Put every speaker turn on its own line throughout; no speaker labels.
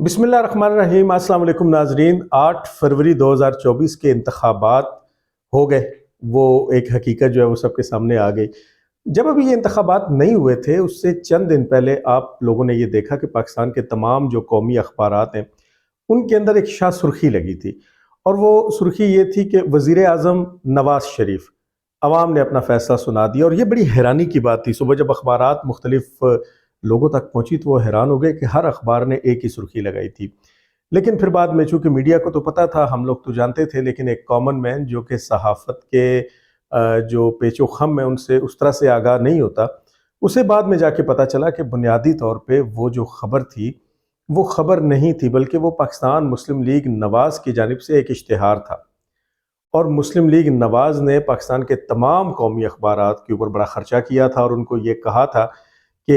بسم اللہ الرحمن الرحیم۔ السلام علیکم ناظرین۔ 8 فروری 2024 کے انتخابات ہو گئے، وہ ایک حقیقت جو ہے وہ سب کے سامنے آ گئی۔ جب ابھی یہ انتخابات نہیں ہوئے تھے اس سے چند دن پہلے آپ لوگوں نے یہ دیکھا کہ پاکستان کے تمام جو قومی اخبارات ہیں ان کے اندر ایک شاہ سرخی لگی تھی، اور وہ سرخی یہ تھی کہ وزیر اعظم نواز شریف، عوام نے اپنا فیصلہ سنا دیا۔ اور یہ بڑی حیرانی کی بات تھی، صبح جب اخبارات مختلف لوگوں تک پہنچی تو وہ حیران ہو گئے کہ ہر اخبار نے ایک ہی سرخی لگائی تھی۔ لیکن پھر بعد میں چونکہ میڈیا کو تو پتہ تھا، ہم لوگ تو جانتے تھے، لیکن ایک کامن مین جو کہ صحافت کے جو پیچ و خم ہے ان سے اس طرح سے آگاہ نہیں ہوتا، اسے بعد میں جا کے پتہ چلا کہ بنیادی طور پہ وہ جو خبر تھی وہ خبر نہیں تھی، بلکہ وہ پاکستان مسلم لیگ نواز کی جانب سے ایک اشتہار تھا۔ اور مسلم لیگ نواز نے پاکستان کے تمام قومی اخبارات کے اوپر بڑا خرچہ کیا تھا، اور ان کو یہ کہا تھا کہ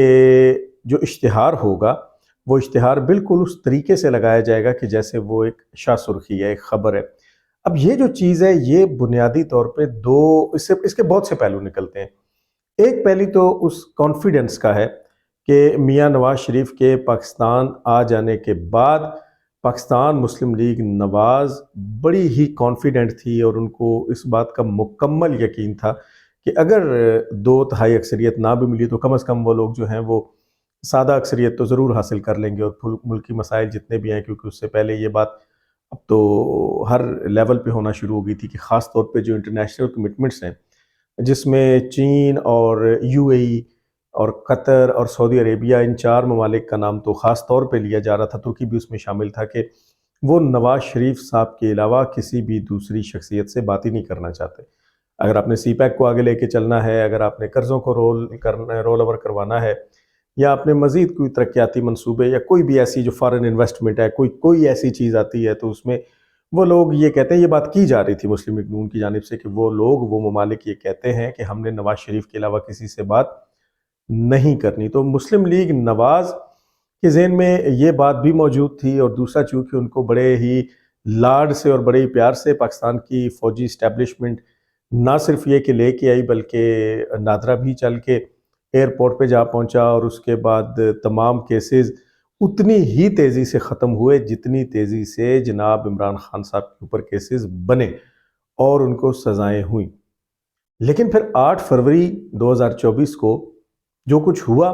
جو اشتہار ہوگا وہ اشتہار بالکل اس طریقے سے لگایا جائے گا کہ جیسے وہ ایک شاہ سرخی ہے، ایک خبر ہے۔ اب یہ جو چیز ہے یہ بنیادی طور پہ اس کے بہت سے پہلو نکلتے ہیں۔ ایک پہلی تو اس کانفیڈنس کا ہے کہ میاں نواز شریف کے پاکستان آ جانے کے بعد پاکستان مسلم لیگ نواز بڑی ہی کانفیڈنٹ تھی، اور ان کو اس بات کا مکمل یقین تھا کہ اگر 2/3 اکثریت نہ بھی ملی تو کم از کم وہ لوگ جو ہیں وہ سادہ اکثریت تو ضرور حاصل کر لیں گے، اور ملکی مسائل جتنے بھی ہیں، کیونکہ اس سے پہلے یہ بات اب تو ہر لیول پہ ہونا شروع ہو گئی تھی کہ خاص طور پہ جو انٹرنیشنل کمٹمنٹس ہیں جس میں چین اور UAE اور قطر اور سعودی عربیہ، ان 4 ممالک کا نام تو خاص طور پہ لیا جا رہا تھا، ترکی بھی اس میں شامل تھا، کہ وہ نواز شریف صاحب کے علاوہ کسی بھی دوسری شخصیت سے بات ہی نہیں کرنا چاہتے۔ اگر آپ نے CPEC کو آگے لے کے چلنا ہے، اگر آپ نے قرضوں کو رول اوور کروانا ہے، یا آپ نے مزید کوئی ترقیاتی منصوبے یا کوئی بھی ایسی جو فارن انویسٹمنٹ ہے، کوئی ایسی چیز آتی ہے، تو اس میں وہ لوگ یہ کہتے ہیں، یہ بات کی جا رہی تھی مسلم لیگ نون کی جانب سے کہ وہ ممالک یہ کہتے ہیں کہ ہم نے نواز شریف کے علاوہ کسی سے بات نہیں کرنی۔ تو مسلم لیگ نواز کے ذہن میں یہ بات بھی موجود تھی، اور دوسرا چونکہ ان کو بڑے ہی لاڈ سے اور بڑے ہی پیار سے پاکستان کی فوجی اسٹیبلشمنٹ نہ صرف یہ کہ لے کے آئی، بلکہ نادرا بھی چل کے ایئرپورٹ پہ جا پہنچا، اور اس کے بعد تمام کیسز اتنی ہی تیزی سے ختم ہوئے جتنی تیزی سے جناب عمران خان صاحب کے اوپر کیسز بنے اور ان کو سزائیں ہوئیں۔ لیکن پھر 8 فروری 2024 کو جو کچھ ہوا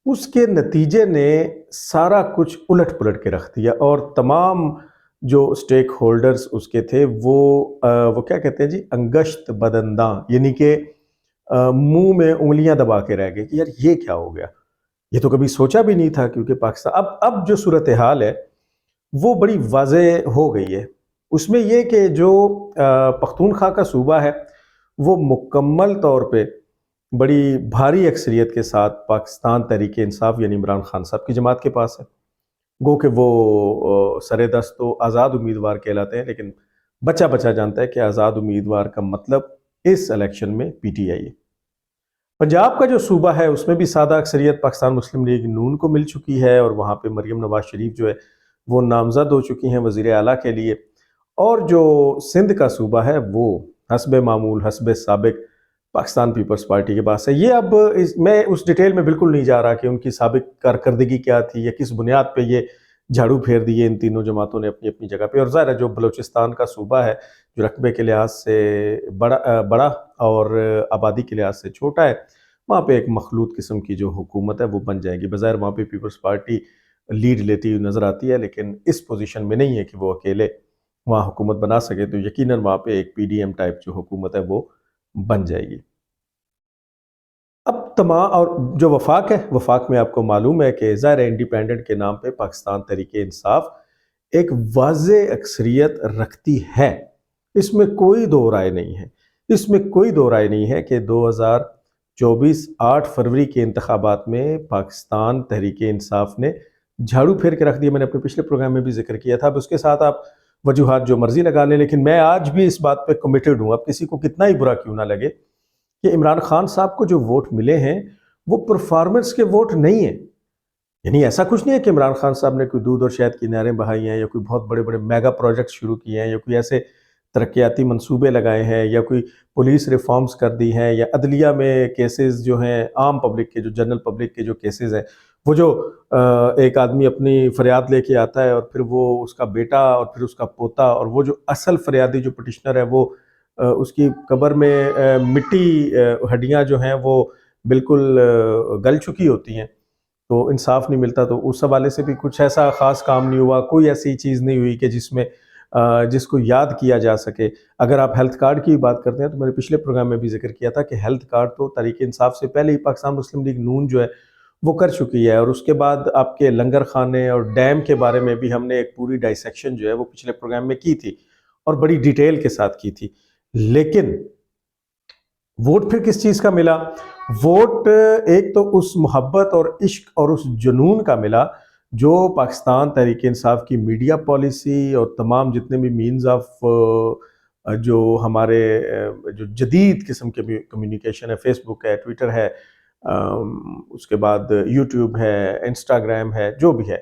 اس کے نتیجے نے سارا کچھ الٹ پلٹ کے رکھ دیا، اور تمام جو سٹیک ہولڈرز اس کے تھے وہ کیا کہتے ہیں جی، انگشت بدنداں، یعنی کہ منہ میں انگلیاں دبا کے رہ گئے کہ یار یہ کیا ہو گیا، یہ تو کبھی سوچا بھی نہیں تھا۔ کیونکہ پاکستان اب جو صورتحال ہے وہ بڑی واضح ہو گئی ہے۔ اس میں یہ کہ جو پختونخوا کا صوبہ ہے وہ مکمل طور پہ بڑی بھاری اکثریت کے ساتھ پاکستان تحریک انصاف یعنی عمران خان صاحب کی جماعت کے پاس ہے، گو کہ وہ سر دست تو آزاد امیدوار کہلاتے ہیں، لیکن بچہ جانتا ہے کہ آزاد امیدوار کا مطلب اس الیکشن میں PTI ہے۔ پنجاب کا جو صوبہ ہے اس میں بھی سادہ اکثریت پاکستان مسلم لیگ نون کو مل چکی ہے، اور وہاں پہ مریم نواز شریف جو ہے وہ نامزد ہو چکی ہیں وزیر اعلیٰ کے لیے۔ اور جو سندھ کا صوبہ ہے وہ حسب معمول، حسب سابق پاکستان پیپلز پارٹی کے پاس ہے۔ یہ اب میں اس ڈیٹیل میں بالکل نہیں جا رہا کہ ان کی سابق کارکردگی کیا تھی یا کس بنیاد پہ یہ جھاڑو پھیر دیے ان تینوں جماعتوں نے اپنی اپنی جگہ پہ۔ اور ظاہر ہے جو بلوچستان کا صوبہ ہے جو رقبے کے لحاظ سے بڑا اور آبادی کے لحاظ سے چھوٹا ہے، وہاں پہ ایک مخلوط قسم کی جو حکومت ہے وہ بن جائے گی۔ بظاہر وہاں پہ پیپلز پارٹی لیڈ لیتی ہوئی نظر آتی ہے، لیکن اس پوزیشن میں نہیں ہے کہ وہ اکیلے وہاں حکومت بنا سکے، تو یقیناً وہاں پہ ایک PDM ٹائپ جو حکومت ہے وہ بن جائے گی۔ اب تمام اور جو وفاق ہے، وفاق میں آپ کو معلوم ہے کہ ظاہر انڈیپینڈنٹ کے نام پہ پاکستان تحریک انصاف ایک واضح اکثریت رکھتی ہے، اس میں کوئی دو رائے نہیں ہے۔ اس میں کوئی دو رائے نہیں ہے کہ 2024 8 فروری کے انتخابات میں پاکستان تحریک انصاف نے جھاڑو پھیر کے رکھ دیا۔ میں نے اپنے پچھلے پروگرام میں بھی ذکر کیا تھا، اب اس کے ساتھ آپ وجوہات جو مرضی لگا لیں، لیکن میں آج بھی اس بات پہ کمیٹڈ ہوں، اب کسی کو کتنا ہی برا کیوں نہ لگے، کہ عمران خان صاحب کو جو ووٹ ملے ہیں وہ پرفارمنس کے ووٹ نہیں ہیں۔ یعنی ایسا کچھ نہیں ہے کہ عمران خان صاحب نے کوئی دودھ اور شہد کی نہریں بہائی ہیں، یا کوئی بہت بڑے بڑے میگا پروجیکٹ شروع کیے ہیں، یا کوئی ایسے ترقیاتی منصوبے لگائے ہیں یا کوئی پولیس ریفارمز کر دی ہیں یا عدلیہ میں کیسز جو ہیں عام پبلک کے جو جنرل پبلک کے جو کیسز ہیں وہ جو ایک آدمی اپنی فریاد لے کے آتا ہے اور پھر وہ اس کا بیٹا اور پھر اس کا پوتا اور وہ جو اصل فریادی جو پٹیشنر ہے وہ اس کی قبر میں مٹی ہڈیاں جو ہیں وہ بالکل گل چکی ہوتی ہیں تو انصاف نہیں ملتا. تو اس حوالے سے بھی کچھ ایسا خاص کام نہیں ہوا, کوئی ایسی چیز نہیں ہوئی کہ جس کو یاد کیا جا سکے. اگر آپ ہیلتھ کارڈ کی بات کرتے ہیں تو میں نے پچھلے پروگرام میں بھی ذکر کیا تھا کہ ہیلتھ کارڈ تو تحریک انصاف سے پہلے ہی پاکستان مسلم لیگ نون جو ہے وہ کر چکی ہے, اور اس کے بعد آپ کے لنگر خانے اور ڈیم کے بارے میں بھی ہم نے ایک پوری ڈائسیکشن جو ہے وہ پچھلے پروگرام میں کی تھی اور بڑی ڈیٹیل کے ساتھ کی تھی. لیکن ووٹ پھر کس چیز کا ملا؟ ووٹ ایک تو اس محبت اور عشق اور اس جنون کا ملا جو پاکستان تحریک انصاف کی میڈیا پالیسی اور تمام جتنے بھی مینز آف جو ہمارے جو جدید قسم کے کمیونیکیشن ہے, فیس بک ہے, ٹویٹر ہے, اس کے بعد یوٹیوب ہے, انسٹاگرام ہے, جو بھی ہے,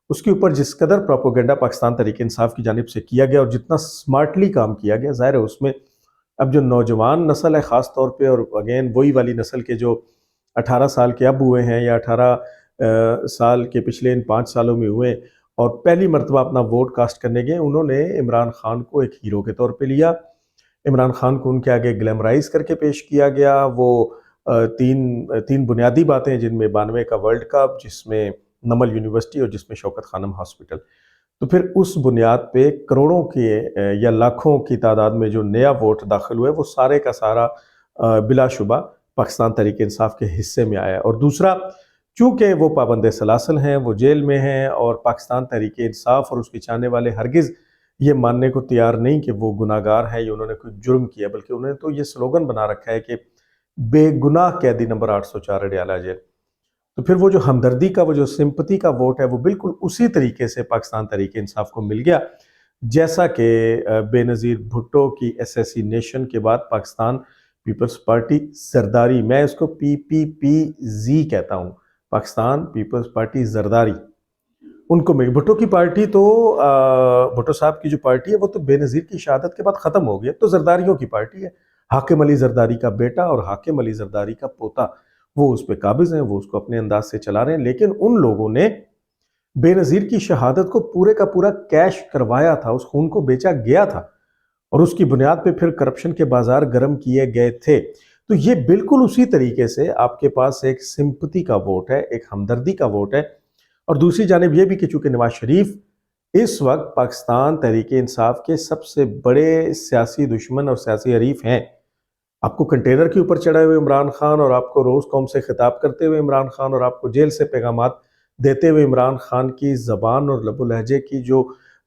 اس کے اوپر جس قدر پروپیگنڈا پاکستان تحریک انصاف کی جانب سے کیا گیا اور جتنا سمارٹلی کام کیا گیا, ظاہر ہے اس میں اب جو نوجوان نسل ہے خاص طور پہ, اور اگین وہی والی نسل کے جو 18 سال کے اب ہوئے ہیں یا 18 سال کے پچھلے ان 5 سالوں میں ہوئے اور پہلی مرتبہ اپنا ووٹ کاسٹ کرنے گئے, انہوں نے عمران خان کو ایک ہیرو کے طور پہ لیا. عمران خان کو ان کے آگے گلیمرائز کر کے پیش کیا گیا. وہ تین بنیادی باتیں جن میں 92 کا ورلڈ کپ, جس میں نمل یونیورسٹی اور جس میں شوکت خانم ہاسپٹل, تو پھر اس بنیاد پہ کروڑوں کے یا لاکھوں کی تعداد میں جو نیا ووٹ داخل ہوئے وہ سارے کا سارا بلا شبہ پاکستان تحریک انصاف کے حصے میں آیا. اور دوسرا, چونکہ وہ پابند سلاسل ہیں, وہ جیل میں ہیں, اور پاکستان تحریک انصاف اور اس کے چاہنے والے ہرگز یہ ماننے کو تیار نہیں کہ وہ گناہ گار ہیں یا انہوں نے کوئی جرم کیا, بلکہ انہوں نے تو یہ سلوگن بنا رکھا ہے کہ بے گناہ قیدی نمبر 804 اڈیالہ جیل. تو پھر وہ جو ہمدردی کا, وہ جو سمپتی کا ووٹ ہے, وہ بالکل اسی طریقے سے پاکستان تحریک انصاف کو مل گیا جیسا کہ بے نظیر بھٹو کی اسیسینیشن کے بعد پاکستان پیپلز پارٹی زرداری, میں اس کو PPPZ کہتا ہوں, پاکستان پیپلز پارٹی زرداری, ان کو مل. بھٹو کی پارٹی تو بھٹو صاحب کی جو پارٹی ہے وہ تو بے نظیر کی شہادت کے بعد ختم ہو گئی, تو زرداریوں کی پارٹی ہے. حاکم علی زرداری کا بیٹا اور حاکم علی زرداری کا پوتا وہ اس پہ قابض ہیں, وہ اس کو اپنے انداز سے چلا رہے ہیں. لیکن ان لوگوں نے بے نظیر کی شہادت کو پورے کا پورا کیش کروایا تھا, اس خون کو بیچا گیا تھا, اور اس کی بنیاد پہ پھر کرپشن کے بازار گرم کیے گئے تھے. تو یہ بالکل اسی طریقے سے آپ کے پاس ایک سمپتی کا ووٹ ہے, ایک ہمدردی کا ووٹ ہے. اور دوسری جانب یہ بھی کہ چونکہ نواز شریف اس وقت پاکستان تحریک انصاف کے سب سے بڑے سیاسی دشمن اور سیاسی حریف ہیں, آپ کو کنٹینر کے اوپر چڑھے ہوئے عمران خان, اور آپ کو روز قوم سے خطاب کرتے ہوئے عمران خان, اور آپ کو جیل سے پیغامات دیتے ہوئے عمران خان کی زبان اور لب و لہجے کی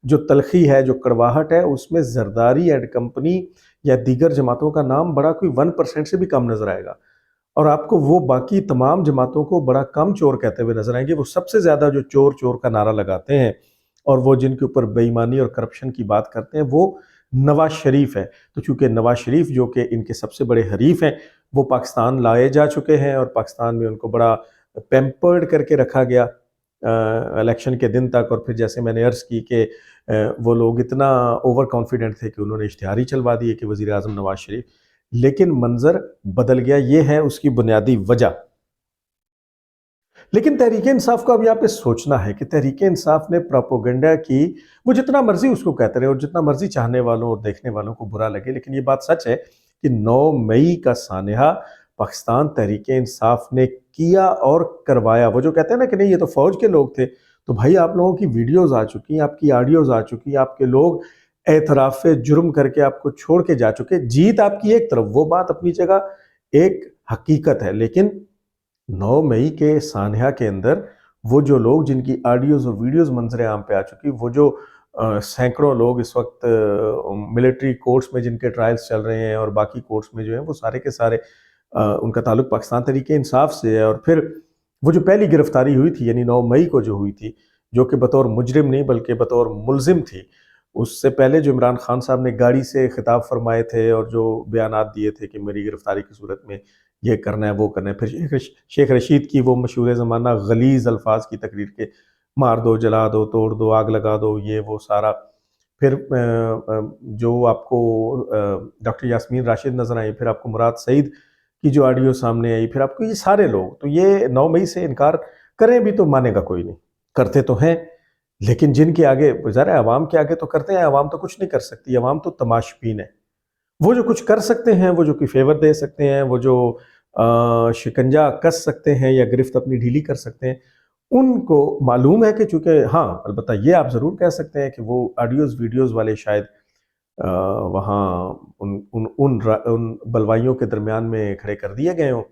جو تلخی ہے, جو کڑواہٹ ہے, اس میں زرداری اینڈ کمپنی یا دیگر جماعتوں کا نام بڑا کوئی 1% سے بھی کم نظر آئے گا, اور آپ کو وہ باقی تمام جماعتوں کو بڑا کم چور کہتے ہوئے نظر آئیں گے. وہ سب سے زیادہ جو چور چور کا نعرہ لگاتے ہیں اور وہ جن کے اوپر بے ایمانی اور کرپشن کی بات کرتے ہیں وہ نواز شریف ہے. تو چونکہ نواز شریف جو کہ ان کے سب سے بڑے حریف ہیں, وہ پاکستان لائے جا چکے ہیں اور پاکستان میں ان کو بڑا پیمپرڈ کر کے رکھا گیا الیکشن کے دن تک. اور پھر جیسے میں نے عرض کی کہ وہ لوگ اتنا اوور کانفیڈنٹ تھے کہ انہوں نے اشتہار ہی چلوا دیے کہ وزیر اعظم نواز شریف, لیکن منظر بدل گیا. یہ ہے اس کی بنیادی وجہ. لیکن تحریک انصاف کو اب یہاں پہ سوچنا ہے کہ تحریک انصاف نے پروپیگنڈا کی, وہ جتنا مرضی اس کو کہتے رہے اور جتنا مرضی چاہنے والوں اور دیکھنے والوں کو برا لگے, لیکن یہ بات سچ ہے کہ 9 مئی کا سانحہ پاکستان تحریک انصاف نے کیا اور کروایا. وہ جو کہتے ہیں نا کہ نہیں یہ تو فوج کے لوگ تھے, تو بھائی آپ لوگوں کی ویڈیوز آ چکی, آپ کی آڈیوز آ چکی, آپ کے لوگ اعتراف جرم کر کے آپ کو چھوڑ کے جا چکے. جیت آپ کی ایک طرف, وہ بات اپنی جگہ ایک حقیقت ہے, لیکن 9 مئی کے سانحہ کے اندر وہ جو لوگ جن کی آڈیوز اور ویڈیوز منظر عام پہ آ چکی, وہ جو سینکڑوں لوگ اس وقت ملٹری کورٹس میں جن کے ٹرائلز چل رہے ہیں اور باقی کورٹس میں جو ہیں, وہ سارے کے سارے ان کا تعلق پاکستان تحریک انصاف سے ہے. اور پھر وہ جو پہلی گرفتاری ہوئی تھی یعنی 9 مئی کو جو ہوئی تھی, جو کہ بطور مجرم نہیں بلکہ بطور ملزم تھی, اس سے پہلے جو عمران خان صاحب نے گاڑی سے خطاب فرمائے تھے اور جو بیانات دیے تھے کہ میری گرفتاری کی صورت میں یہ کرنا ہے وہ کرنا ہے, پھر شیخ رشید کی وہ مشہور زمانہ غلیظ الفاظ کی تقریر کے مار دو, جلا دو, توڑ دو, آگ لگا دو, یہ وہ سارا, پھر جو آپ کو ڈاکٹر یاسمین راشد نظر آئی، پھر آپ کو مراد سعید کی جو آڈیو سامنے آئی، پھر آپ کو یہ سارے لوگ، تو یہ 9 مئی سے انکار کریں بھی تو مانے گا کوئی نہیں، کرتے تو ہیں، لیکن جن کے آگے ظاہر ہے عوام کے آگے تو کرتے ہیں، عوام تو کچھ نہیں کر سکتی، عوام تو تماشبین ہے۔ وہ جو کچھ کر سکتے ہیں، وہ جو کوئی فیور دے سکتے ہیں، وہ جو شکنجہ کس سکتے ہیں یا گرفت اپنی ڈھیلی کر سکتے ہیں، ان کو معلوم ہے کہ چونکہ ہاں البتہ یہ آپ ضرور کہہ سکتے ہیں کہ وہ آڈیوز ویڈیوز والے شاید وہاں ان بلوائیوں کے درمیان میں کھڑے کر دیے گئے ہوں۔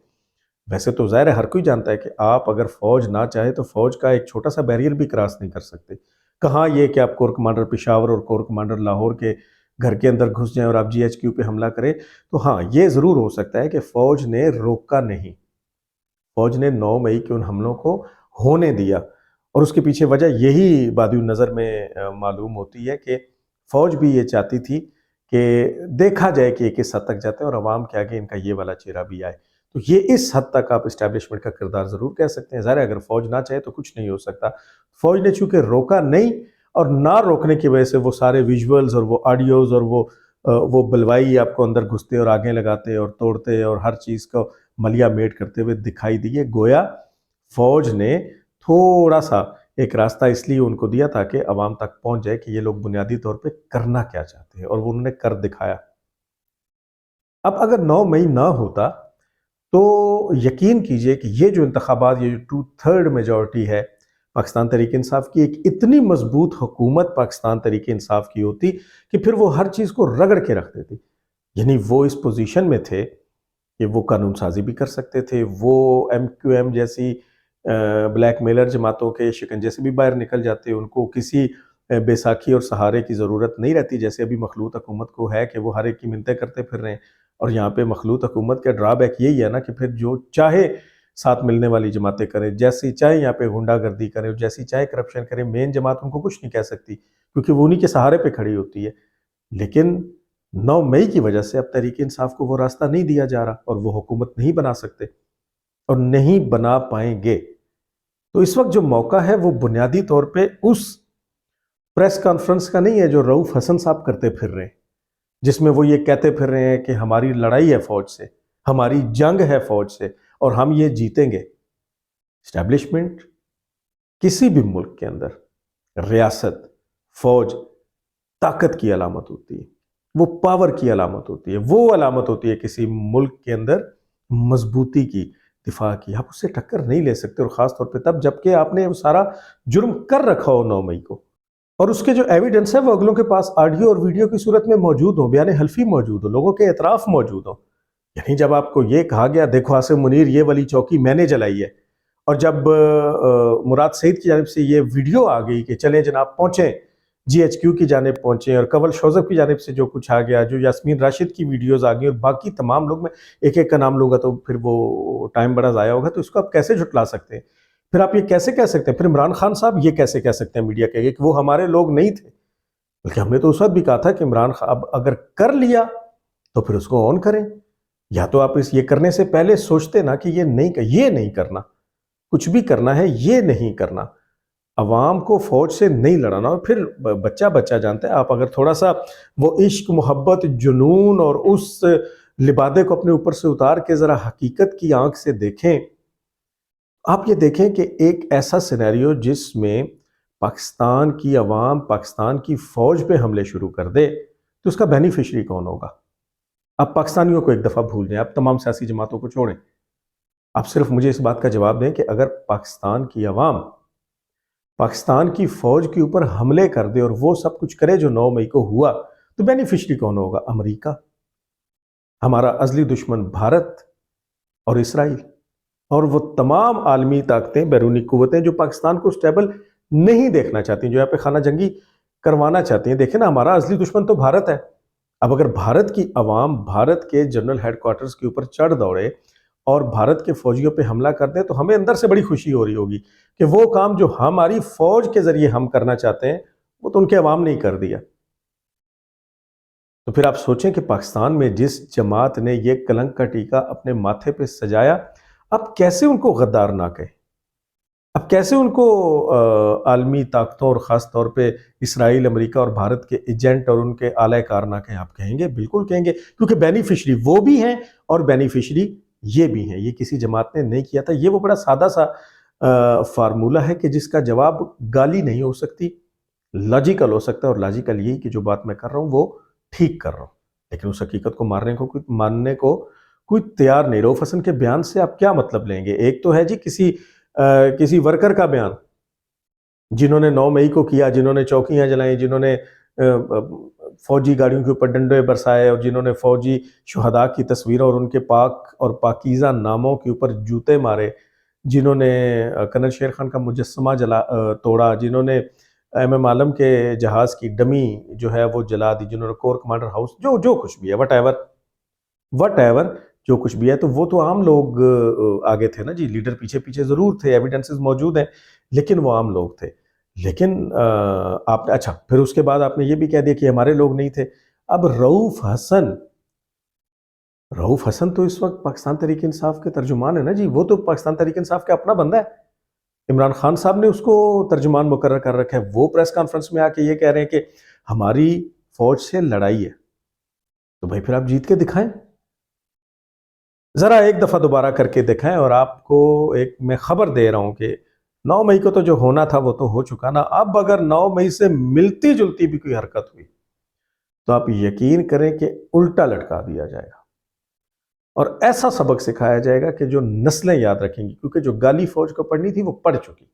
ویسے تو ظاہر ہے ہر کوئی جانتا ہے کہ آپ اگر فوج نہ چاہے تو فوج کا ایک چھوٹا سا بیریئر بھی کراس نہیں کر سکتے۔ کہاں یہ کہ آپ کور کمانڈر پشاور اور کور کمانڈر لاہور کے گھر کے اندر گھس جائیں اور آپ جی ایچ کیو پہ حملہ کریں، تو ہاں یہ ضرور ہو سکتا ہے کہ فوج نے روکا نہیں، فوج نے 9 مئی کے ان حملوں کو ہونے دیا، اور اس کے پیچھے وجہ یہی بادی النظر میں معلوم ہوتی ہے کہ فوج بھی یہ چاہتی تھی کہ دیکھا جائے کہ یہ کس حد تک جاتے ہیں اور عوام کے آگے ان کا یہ والا چہرہ بھی آئے۔ تو یہ اس حد تک آپ اسٹیبلشمنٹ کا کردار ضرور کہہ سکتے ہیں۔ ظاہر ہے اگر فوج نہ چاہے تو کچھ نہیں ہو سکتا، فوج نے چونکہ روکا نہیں، اور نہ روکنے کی وجہ سے وہ سارے ویژولز اور وہ آڈیوز اور وہ بلوائی آپ کو اندر گھستے اور آگے لگاتے اور توڑتے اور ہر چیز کو ملیا میٹ کرتے ہوئے دکھائی دیے، گویا فوج نے تھوڑا سا ایک راستہ اس لیے ان کو دیا تاکہ عوام تک پہنچ جائے کہ یہ لوگ بنیادی طور پہ کرنا کیا چاہتے ہیں، اور وہ انہوں نے کر دکھایا۔ اب اگر 9 مئی نہ ہوتا تو یقین کیجئے کہ یہ جو انتخابات، یہ جو 2/3 میجورٹی ہے پاکستان تحریک انصاف کی، ایک اتنی مضبوط حکومت پاکستان تحریک انصاف کی ہوتی کہ پھر وہ ہر چیز کو رگڑ کے رکھ دیتی۔ یعنی وہ اس پوزیشن میں تھے کہ وہ قانون سازی بھی کر سکتے تھے، وہ ایم کیو ایم جیسی بلیک میلر جماعتوں کے شکنجے سے بھی باہر نکل جاتے، ان کو کسی بیساکھی اور سہارے کی ضرورت نہیں رہتی جیسے ابھی مخلوط حکومت کو ہے کہ وہ ہر ایک کی منتیں کرتے پھر رہے ہیں۔ اور یہاں پہ مخلوط حکومت کا ڈرا بیک یہی ہے نا کہ پھر جو چاہے ساتھ ملنے والی جماعتیں کریں، جیسی چاہے یہاں پہ غنڈہ گردی کریں، جیسی چاہے کرپشن کریں، مین جماعت ان کو کچھ نہیں کہہ سکتی کیونکہ وہ انہی کے سہارے پہ کھڑی ہوتی ہے۔ لیکن 9 مئی کی وجہ سے اب تحریک انصاف کو وہ راستہ نہیں دیا جا رہا، اور وہ حکومت نہیں بنا سکتے اور نہیں بنا پائیں گے۔ تو اس وقت جو موقع ہے وہ بنیادی طور پہ اس پریس کانفرنس کا نہیں ہے جو رؤوف حسن صاحب کرتے پھر رہے ہیں، جس میں وہ یہ کہتے پھر رہے ہیں کہ ہماری لڑائی ہے فوج سے، ہماری جنگ ہے فوج سے، اور ہم یہ جیتیں گے۔ اسٹیبلشمنٹ کسی بھی ملک کے اندر، ریاست، فوج طاقت کی علامت ہوتی ہے، وہ پاور کی علامت ہوتی ہے، وہ علامت ہوتی ہے کسی ملک کے اندر مضبوطی کی، دفاع کی۔ آپ اس سے ٹکر نہیں لے سکتے، اور خاص طور پہ تب جبکہ آپ نے وہ سارا جرم کر رکھا ہو 9 مئی کو، اور اس کے جو ایویڈنس ہے وہ اگلوں کے پاس آڈیو اور ویڈیو کی صورت میں موجود ہو، بیان حلفی موجود ہو، لوگوں کے اعتراف موجود ہو۔ یعنی جب آپ کو یہ کہا گیا دیکھو عاصم منیر یہ والی چوکی میں نے جلائی ہے، اور جب مراد سعید کی جانب سے یہ ویڈیو آ گئی کہ چلیں جناب پہنچیں جی ایچ کیو کی جانب پہنچیں، اور کنول شوذب کی جانب سے جو کچھ آ گیا، جو یاسمین راشد کی ویڈیوز آ گئی، اور باقی تمام لوگ، میں ایک ایک کا نام لوں گا تو پھر وہ ٹائم بڑا ضائع ہوگا، تو اس کو آپ کیسے جھٹلا سکتے ہیں؟ پھر آپ یہ کیسے کہہ سکتے ہیں، پھر عمران خان صاحب یہ کیسے کہہ سکتے ہیں میڈیا کے آگے کہ وہ ہمارے لوگ نہیں تھے؟ بلکہ ہم نے تو اس وقت بھی کہا تھا کہ عمران خان اب اگر کر لیا تو پھر اس کو آن کریں، یا تو آپ یہ کرنے سے پہلے سوچتے نا کہ یہ نہیں کرنا، کچھ بھی کرنا ہے یہ نہیں کرنا، عوام کو فوج سے نہیں لڑانا۔ اور پھر بچہ بچہ جانتا ہے، آپ اگر تھوڑا سا وہ عشق، محبت، جنون اور اس لبادے کو اپنے اوپر سے اتار کے ذرا حقیقت کی آنکھ سے دیکھیں، آپ یہ دیکھیں کہ ایک ایسا سینیریو جس میں پاکستان کی عوام پاکستان کی فوج پہ حملے شروع کر دے تو اس کا بینیفیشری کون ہوگا؟ آپ پاکستانیوں کو ایک دفعہ بھول جائیں، آپ تمام سیاسی جماعتوں کو چھوڑیں، آپ صرف مجھے اس بات کا جواب دیں کہ اگر پاکستان کی عوام پاکستان کی فوج کے اوپر حملے کر دے اور وہ سب کچھ کرے جو 9 مئی کو ہوا، تو بینیفیشری کون ہوگا؟ امریکہ، ہمارا ازلی دشمن بھارت اور اسرائیل، اور وہ تمام عالمی طاقتیں، بیرونی قوتیں جو پاکستان کو سٹیبل نہیں دیکھنا چاہتی، جو یہاں پہ خانہ جنگی کروانا چاہتی ہیں۔ دیکھیں نا، ہمارا اصلی دشمن تو بھارت ہے۔ اب اگر بھارت کی عوام بھارت کے جنرل ہیڈ کوارٹرز کے اوپر چڑھ دوڑے اور بھارت کے فوجیوں پہ حملہ کر دیں تو ہمیں اندر سے بڑی خوشی ہو رہی ہوگی کہ وہ کام جو ہماری فوج کے ذریعے ہم کرنا چاہتے ہیں وہ تو ان کے عوام نے ہی کر دیا۔ تو پھر آپ سوچیں کہ پاکستان میں جس جماعت نے یہ کلنک کا ٹیکہ اپنے ماتھے پہ سجایا، اب کیسے ان کو غدار نہ کہے؟ اب کیسے ان کو عالمی طاقتوں اور خاص طور پہ اسرائیل، امریکہ اور بھارت کے ایجنٹ اور ان کے اعلی کارنہ کہیں؟ آپ کہیں گے، بالکل کہیں گے، کیونکہ بینیفیشری وہ بھی ہیں اور بینیفیشری یہ بھی ہیں۔ یہ کسی جماعت نے نہیں کیا تھا، یہ وہ بڑا سادہ سا فارمولہ ہے کہ جس کا جواب گالی نہیں ہو سکتی، لاجیکل ہو سکتا ہے، اور لاجیکل یہی کہ جو بات میں کر رہا ہوں وہ ٹھیک کر رہا ہوں، لیکن اس حقیقت کو ماننے کو کوئی تیار نہیں۔ رؤف حسن کے بیان سے آپ کیا مطلب لیں گے؟ ایک تو ہے جی کسی ورکر کا بیان، جنہوں نے 9 مئی کو کیا، جنہوں نے چوکیاں جلائیں، جنہوں نے فوجی گاڑیوں کے اوپر ڈنڈے برسائے، اور جنہوں نے فوجی شہداء کی تصویروں اور ان کے پاک اور پاکیزہ ناموں کے اوپر جوتے مارے، جنہوں نے کرنل شیر خان کا مجسمہ توڑا، جنہوں نے ایم ایم عالم کے جہاز کی ڈمی جو ہے وہ جلا دی، جنہوں نے کور کمانڈر ہاؤس جو کچھ بھی ہے وٹ ایور جو کچھ بھی ہے، تو وہ تو عام لوگ آگے تھے نا جی۔ لیڈر پیچھے پیچھے ضرور تھے، ایویڈنسز موجود ہیں، لیکن وہ عام لوگ تھے۔ لیکن آپ نے اچھا پھر اس کے بعد آپ نے یہ بھی کہہ دیا کہ ہمارے لوگ نہیں تھے۔ اب رؤف حسن تو اس وقت پاکستان تحریک انصاف کے ترجمان ہے نا جی، وہ تو پاکستان تحریک انصاف کا اپنا بندہ ہے۔ عمران خان صاحب نے اس کو ترجمان مقرر کر رکھا ہے، وہ پریس کانفرنس میں آ کے یہ کہہ رہے ہیں کہ ہماری فوج سے لڑائی ہے، تو بھائی پھر آپ جیت کے دکھائیں، ذرا ایک دفعہ دوبارہ کر کے دکھائیں۔ اور آپ کو ایک میں خبر دے رہا ہوں کہ 9 مئی کو تو جو ہونا تھا وہ تو ہو چکا نا۔ اب اگر 9 مئی سے ملتی جلتی بھی کوئی حرکت ہوئی تو آپ یقین کریں کہ الٹا لٹکا دیا جائے گا، اور ایسا سبق سکھایا جائے گا کہ جو نسلیں یاد رکھیں گی، کیونکہ جو گالی فوج کو پڑھنی تھی وہ پڑھ چکی۔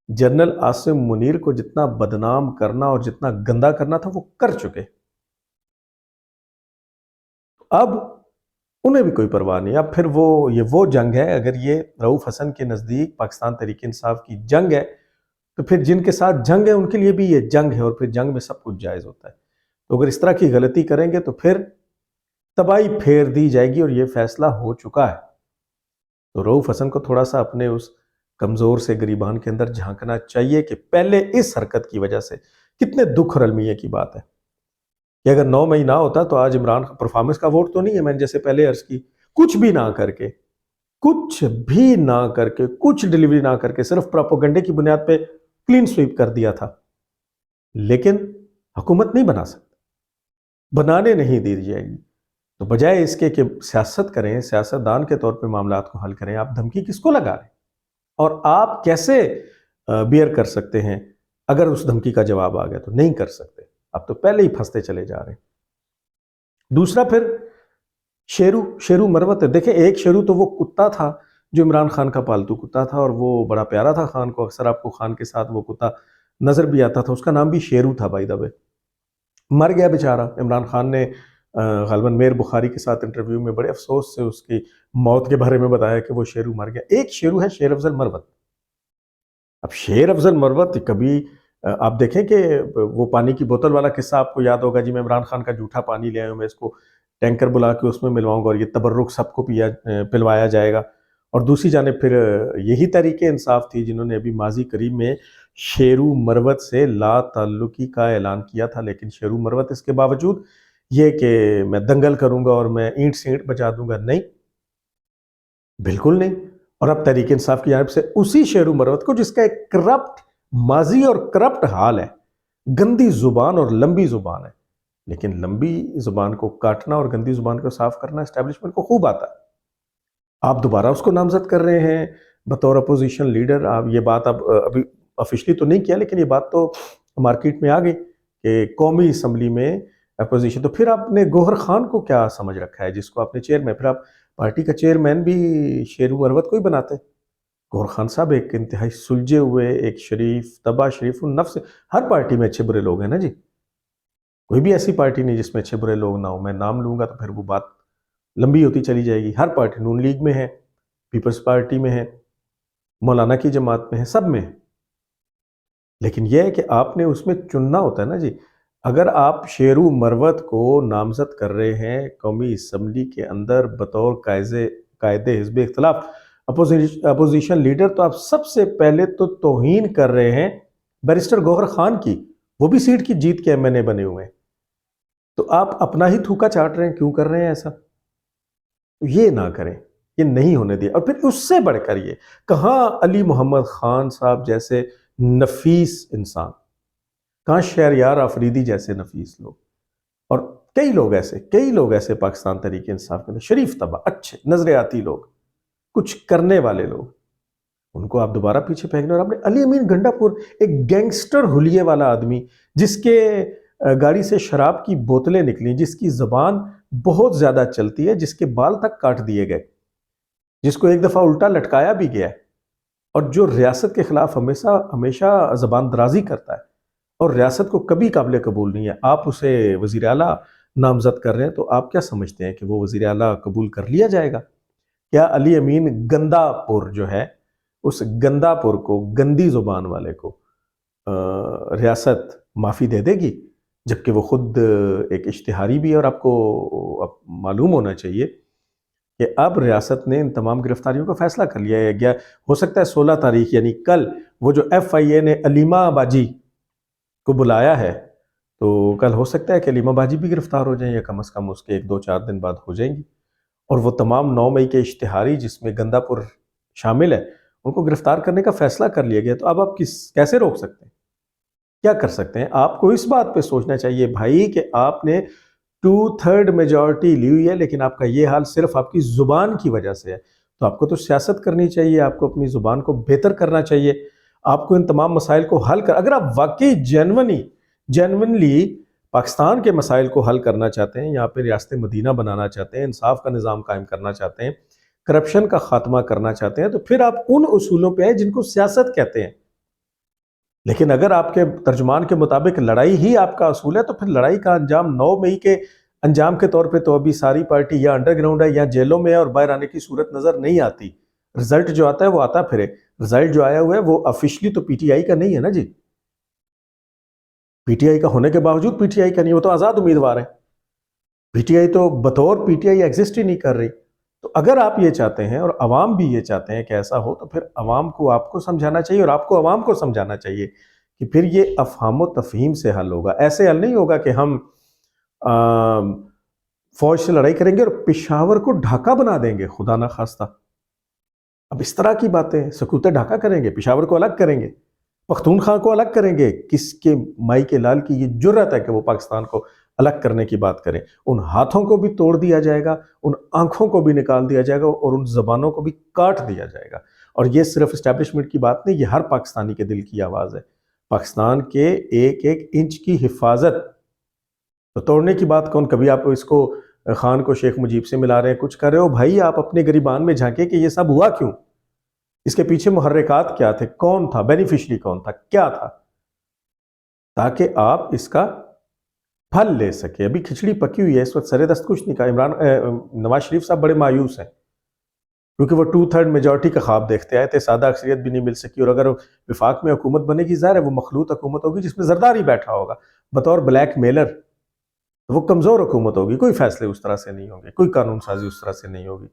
جنرل عاصم منیر کو جتنا بدنام کرنا اور جتنا گندا کرنا تھا وہ کر چکے، اب انہیں بھی کوئی پرواہ نہیں۔ اب پھر وہ جنگ ہے، اگر یہ رؤف حسن کے نزدیک پاکستان تحریک انصاف کی جنگ ہے، تو پھر جن کے ساتھ جنگ ہے ان کے لیے بھی یہ جنگ ہے، اور پھر جنگ میں سب کچھ جائز ہوتا ہے۔ تو اگر اس طرح کی غلطی کریں گے تو پھر تباہی پھیر دی جائے گی، اور یہ فیصلہ ہو چکا ہے۔ تو رؤف حسن کو تھوڑا سا اپنے اس کمزور سے گریبان کے اندر جھانکنا چاہیے کہ پہلے اس حرکت کی وجہ سے کتنے دکھ اور المیے کی بات ہے کہ اگر 9 مئی نہ ہوتا تو آج عمران پرفارمنس کا ووٹ تو نہیں ہے، میں نے جیسے پہلے عرض کی، کچھ بھی نہ کر کے کچھ ڈیلیوری نہ کر کے صرف پراپوگنڈے کی بنیاد پہ کلین سویپ کر دیا تھا، لیکن حکومت نہیں بنا سکتے، بنانے نہیں دی جائے گی۔ تو بجائے اس کے کہ سیاست کریں، سیاستدان کے طور پہ معاملات کو حل کریں، آپ دھمکی کس کو لگا رہے ہیں، اور آپ کیسے بیئر کر سکتے ہیں؟ اگر اس دھمکی کا جواب آ گیا تو نہیں کر سکتے، اب تو پہلے ہی پھنستے چلے جا رہے ہیں۔ دوسرا پھر شیرو مروت ہے۔ دیکھیں، ایک شیرو تو وہ کتا تھا جو عمران خان کا پالتو کتا تھا، اور وہ بڑا پیارا تھا خان کو، اکثر آپ کو خان کے ساتھ وہ کتا نظر بھی آتا تھا، اس کا نام بھی شیرو تھا بائی دا وے۔ مر گیا بیچارہ۔ عمران خان نے غالباً میر بخاری کے ساتھ انٹرویو میں بڑے افسوس سے اس کی موت کے بارے میں بتایا کہ وہ شیرو مر گیا۔ ایک شیرو ہے شیر افضل مروت۔ اب شیر افضل مروت کبھی آپ دیکھیں کہ وہ پانی کی بوتل والا قصہ آپ کو یاد ہوگا جی، میں عمران خان کا جھوٹا پانی لے آیا ہوں، میں اس کو ٹینکر بلا کے اس میں ملواؤں گا اور یہ تبرک سب کو پلوایا جائے گا۔ اور دوسری جانب پھر یہی تحریک انصاف تھی جنہوں نے ابھی ماضی قریب میں شیرو مروت سے لا تعلقی کا اعلان کیا تھا، لیکن شیرو مروت اس کے باوجود یہ کہ میں دنگل کروں گا اور میں اینٹ سے اینٹ بچا دوں گا، نہیں، بالکل نہیں۔ اور اب تحریک انصاف کی جانب سے اسی شیرو مروت کو، جس کا ایک کرپٹ ماضی اور کرپٹ حال ہے، گندی زبان اور لمبی زبان ہے، لیکن لمبی زبان کو کاٹنا اور گندی زبان کو صاف کرنا اسٹیبلشمنٹ کو خوب آتا ہے۔ آپ دوبارہ اس کو نامزد کر رہے ہیں بطور اپوزیشن لیڈر۔ آپ یہ بات ابھی آفیشلی تو نہیں کیا، لیکن یہ بات تو مارکیٹ میں آ گئی کہ قومی اسمبلی میں اپوزیشن۔ تو پھر آپ نے گوہر خان کو کیا سمجھ رکھا ہے جس کو آپ نے چیئرمین؟ پھر آپ پارٹی کا چیئرمین بھی شیرو مروت کو ہی بناتے۔ گوہر خان صاحب ایک انتہائی سلجھے ہوئے، ایک شریف طبع، شریف النفس، ہر پارٹی میں اچھے برے لوگ ہیں نا جی، کوئی بھی ایسی پارٹی نہیں جس میں اچھے برے لوگ نہ ہوں۔ میں نام لوں گا تو پھر وہ بات لمبی ہوتی چلی جائے گی۔ ہر پارٹی، نون لیگ میں ہے، پیپلز پارٹی میں ہے، مولانا کی جماعت میں ہے، سب میں ہے، لیکن یہ ہے کہ آپ نے اس میں چننا ہوتا ہے نا جی۔ اگر آپ شیرو مروت کو نامزد کر رہے ہیں قومی اسمبلی کے اندر بطور قائد حزب اختلاف اپوزیشن لیڈر، تو آپ سب سے پہلے تو توہین کر رہے ہیں بیرسٹر گوہر خان کی، وہ بھی سیٹ کی جیت کے MNA بنے ہوئے ہیں۔ تو آپ اپنا ہی تھوکا چاٹ رہے ہیں، کیوں کر رہے ہیں ایسا؟ یہ نہ کریں، یہ نہیں ہونے دیا. اور پھر اس سے بڑھ کر یہ کہاں علی محمد خان صاحب جیسے نفیس انسان، کہاں شہریار آفریدی جیسے نفیس لوگ، اور کئی لوگ ایسے پاکستان تحریک انصاف کے اندر شریف طبع، اچھے نظریاتی لوگ، کچھ کرنے والے لوگ، ان کو آپ دوبارہ پیچھے پھینک رہے. اور آپ نے علی امین گنڈا پور، ایک گینگسٹر حلیے والا آدمی جس کے گاڑی سے شراب کی بوتلیں نکلیں، جس کی زبان بہت زیادہ چلتی ہے، جس کے بال تک کاٹ دیے گئے، جس کو ایک دفعہ الٹا لٹکایا بھی گیا ہے، اور جو ریاست کے خلاف ہمیشہ زبان درازی کرتا ہے اور ریاست کو کبھی قابل قبول نہیں ہے. آپ اسے وزیر اعلیٰ نامزد کر رہے ہیں تو آپ کیا سمجھتے ہیں کہ وہ وزیر اعلیٰ قبول کر لیا جائے گا؟ کیا علی امین گندا پور جو ہے، اس گندا پور کو، گندی زبان والے کو ریاست معافی دے دے گی؟ جبکہ وہ خود ایک اشتہاری بھی ہے. اور آپ کو معلوم ہونا چاہیے کہ اب ریاست نے ان تمام گرفتاریوں کا فیصلہ کر لیا ہے. گیا ہو سکتا ہے 16 تاریخ یعنی کل وہ جو FIA نے علیمہ باجی کو بلایا ہے، تو کل ہو سکتا ہے کہ علیمہ باجی بھی گرفتار ہو جائیں، یا کم از کم اس کے 1-2-4 دن بعد ہو جائیں گی. اور وہ تمام 9 مئی کے اشتہاری جس میں گندا پور شامل ہے، ان کو گرفتار کرنے کا فیصلہ کر لیا گیا. تو اب آپ کیسے روک سکتے ہیں؟ کیا کر سکتے ہیں؟ آپ کو اس بات پہ سوچنا چاہیے بھائی کہ آپ نے 2/3 میجورٹی لی ہوئی ہے، لیکن آپ کا یہ حال صرف آپ کی زبان کی وجہ سے ہے. تو آپ کو تو سیاست کرنی چاہیے، آپ کو اپنی زبان کو بہتر کرنا چاہیے، آپ کو ان تمام مسائل کو حل اگر آپ واقعی جینونلی پاکستان کے مسائل کو حل کرنا چاہتے ہیں، یہاں پہ ریاست مدینہ بنانا چاہتے ہیں، انصاف کا نظام قائم کرنا چاہتے ہیں، کرپشن کا خاتمہ کرنا چاہتے ہیں، تو پھر آپ ان اصولوں پہ ہیں جن کو سیاست کہتے ہیں. لیکن اگر آپ کے ترجمان کے مطابق لڑائی ہی آپ کا اصول ہے، تو پھر لڑائی کا انجام 9 مئی کے انجام کے طور پہ تو ابھی ساری پارٹی یا انڈر گراؤنڈ ہے یا جیلوں میں ہے، اور باہر آنے کی صورت نظر نہیں آتی. رزلٹ جو آتا ہے وہ آتا پھرے. رزلٹ جو آیا ہوا ہے وہ آفیشلی تو PTI کا نہیں ہے نا جی. PTI کا ہونے کے باوجود PTI کا نہیں، وہ تو آزاد امیدوار ہے. PTI تو بطور PTI ایگزسٹ ہی نہیں کر رہی. تو اگر آپ یہ چاہتے ہیں اور عوام بھی یہ چاہتے ہیں کہ ایسا ہو، تو پھر عوام کو آپ کو سمجھانا چاہیے، اور آپ کو عوام کو سمجھانا چاہیے کہ پھر یہ افہام و تفہیم سے حل ہوگا. ایسے حل نہیں ہوگا کہ ہم فوج سے لڑائی کریں گے اور پشاور کو ڈھاکہ بنا دیں گے، خدا نہ خواستہ. اب اس طرح کی باتیں، سکوت ڈھاکہ کریں گے، پشاور کو الگ کریں گے، پختونخوا کو الگ کریں گے. کس کے مائی کے لال کی یہ جرأت ہے کہ وہ پاکستان کو الگ کرنے کی بات کریں؟ ان ہاتھوں کو بھی توڑ دیا جائے گا، ان آنکھوں کو بھی نکال دیا جائے گا، اور ان زبانوں کو بھی کاٹ دیا جائے گا. اور یہ صرف اسٹیبلشمنٹ کی بات نہیں، یہ ہر پاکستانی کے دل کی آواز ہے. پاکستان کے ایک ایک انچ کی حفاظت. تو توڑنے کی بات کون؟ کبھی آپ اس کو خان کو شیخ مجیب سے ملا رہے ہیں، کچھ کر رہے ہو. بھائی آپ اپنے گریبان میں جھانکے کہ یہ سب ہوا کیوں، اس کے پیچھے محرکات کیا تھے، کون تھا بینیفیشری، کون تھا، کیا تھا، تاکہ آپ اس کا پھل لے سکے. ابھی کھچڑی پکی ہوئی ہے، اس وقت سرے دست کچھ نہیں کہا. نواز شریف صاحب بڑے مایوس ہیں کیونکہ وہ 2/3 میجورٹی کا خواب دیکھتے آئے تھے، سادہ اکثریت بھی نہیں مل سکی. اور اگر وفاق میں حکومت بنے گی، ظاہر ہے وہ مخلوط حکومت ہوگی جس میں زرداری بیٹھا ہوگا بطور بلیک میلر. وہ کمزور حکومت ہوگی، کوئی فیصلے اس طرح سے نہیں ہوں گے، کوئی قانون سازی اس طرح سے نہیں ہوگی،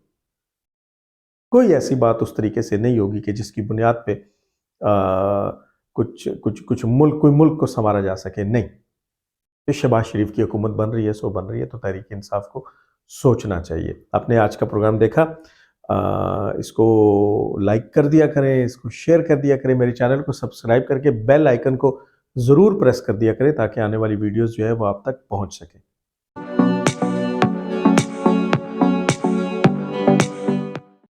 کوئی ایسی بات اس طریقے سے نہیں ہوگی کہ جس کی بنیاد پہ کوئی ملک کو سنوارا جا سکے. نہیں. شہباز شریف کی حکومت بن رہی ہے، سو بن رہی ہے، تو تحریک انصاف کو سوچنا چاہیے. آپ نے آج کا پروگرام دیکھا، اس کو لائک کر دیا کریں، اس کو شیئر کر دیا کریں، میرے چینل کو سبسکرائب کر کے بیل آئیکن کو ضرور پریس کر دیا کریں تاکہ آنے والی ویڈیوز جو ہے وہ آپ تک پہنچ سکے.